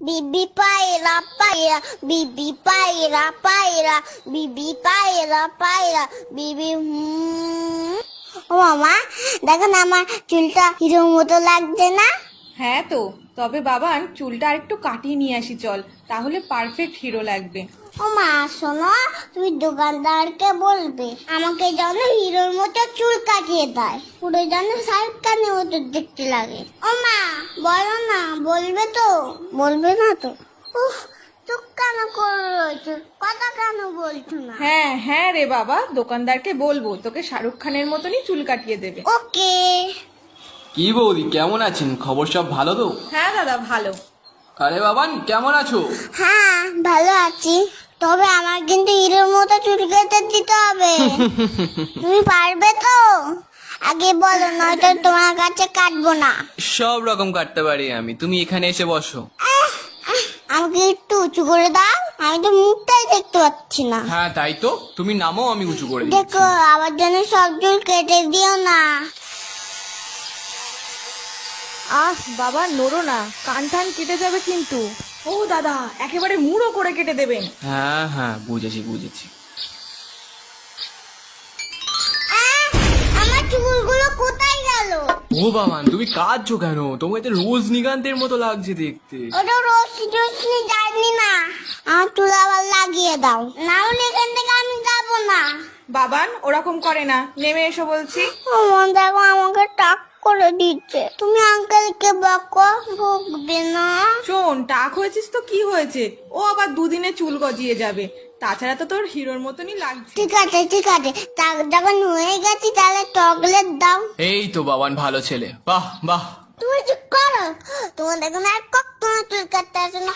বিবি পায়রা পায়রা, বিবি পায়রা পায়রা, বিবি পায়রা পায়রা, বিবি ও মামা, দেখো না আমার চুলটা হিরোর মতো লাগছে না? হ্যাঁ তো, তবে বাবান চুলটা আরেকটু কাটিয়ে নিয়ে আসি চল, তাহলে পারফেক্ট হিরো লাগবে। ও মা শোনো, তুমি দোকানদারকে বলবে আমাকে যেন হিরোর মতো চুল কাটিয়ে দেয়, পুরো যেন শাহরুখ খানের মতো দেখতে লাগে। ও মা বলো না, বলবে তো? বলবে না তো? উফ, চুপ কেন করে রয়েছে, কথা কেন বলছো না? হ্যাঁ হ্যাঁ রে বাবা, দোকানদারকে বলবো তোকে শাহরুখ খানের মতনই চুল কাটিয়ে দেবে। ওকে। কি বৌদি, কেমন আছেন? খবর সব ভালো তো? হ্যাঁ দাদা ভালো। আরে বাবান, কেমন আছো? হ্যাঁ ভালো আছি, তবে আমার কিন্তু হিরোর মতো চুল কেটে দিতে হবে। তুমি পারবে তো? আগে বলো, নয়তো তোমার কাছে কাটবো না। সব রকম কাটতে পারি আমি, তুমি এখানে এসে বসো। আমাকে একটু উঁচু করে দাও, আমি তো মুখটাই দেখতে পাচ্ছি না। হ্যাঁ তাই তো, তুমি নামো, আমি উঁচু করে দিচ্ছি। দেখো আবার যেন সব চুল কেটে দিও না। আহ বাবা নড়ো না, কান টান কেটে যাবে কিন্তু। ও দাদা, একেবারে মুড়ো করে কেটে দেবেন। হ্যাঁ হ্যাঁ, বুঝেছি বুঝেছি। আহ, আমার চুলগুলো কোথায় গেল? ও বাবান, তুমি কাঁদছো কেন? তোমাকে তো রজনীকান্তের মতো লাগছে দেখতে। ওটা রশ্মি যায়নি না, আমার চুল আবার লাগিয়ে দাও, না হলে এখান থেকে আমি যাবো না। বাবান ওরকম করে না, নেমে এসো বলছি। আমার দেখো আমাকে টাক করে দিচ্ছে, তুমি আঙ্কেলকে বকো, ভুগবে না। শোন, টাক হয়েছিস তো কি হয়েছে, ও আবার দুদিনে চুল গজিয়ে যাবে। তাছাড়া তো তোর হিরোর মতনই লাগছে। ঠিক আছে ঠিক আছে, টাক যখন হয়ে গেছি তাহলে চকলেট দাও। এই তো বাবান, ভালো ছেলে, বাহ বাহ। তুমি চুপ করো, তোমার দেখো না আর কখনো চুল কাটতে আসে না।